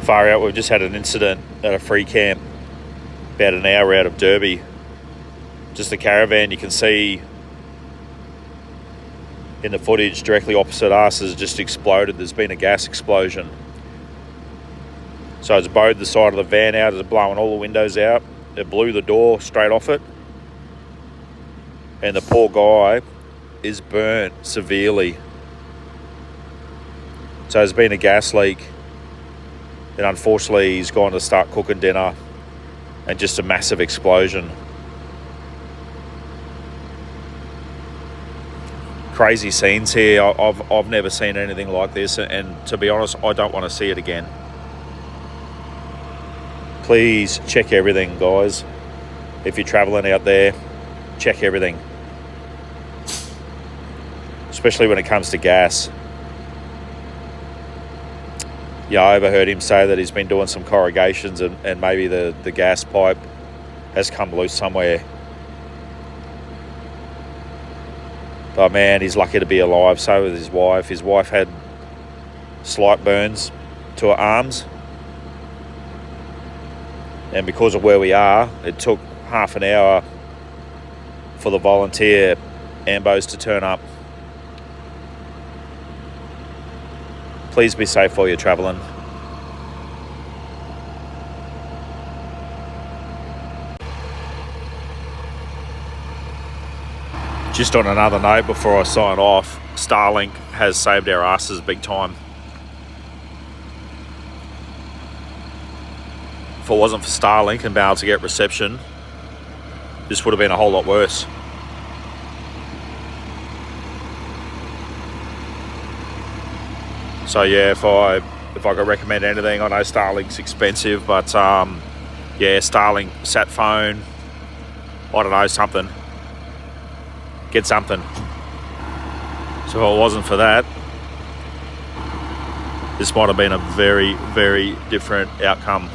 Far out, we've just had an incident at a free camp about an hour out of Derby. Just a caravan, you can see in the footage directly opposite us has just exploded. There's been a gas explosion. So it's bowed the side of the van out, it's blowing all the windows out. It blew the door straight off it. And the poor guy is burnt severely. So there's been a gas leak. And unfortunately, he's gone to start cooking dinner and just a massive explosion. Crazy scenes here. I've never seen anything like this, and to be honest, I don't want to see it again. Please check everything, guys. If you're traveling out there, check everything. Especially when it comes to gas. Yeah, I overheard him say that he's been doing some corrugations and maybe the gas pipe has come loose somewhere. But man, he's lucky to be alive. So with his wife. His wife had slight burns to her arms. And because of where we are, it took half an hour for the volunteer ambos to turn up. Please be safe while you're travelling. Just on another note, before I sign off, Starlink has saved our asses big time. If it wasn't for Starlink and being able to get reception, this would have been a whole lot worse. So yeah, if I could recommend anything, I know Starlink's expensive, but yeah, Starlink sat phone, I don't know, something. Get something. So if it wasn't for that, this might have been a very, very different outcome.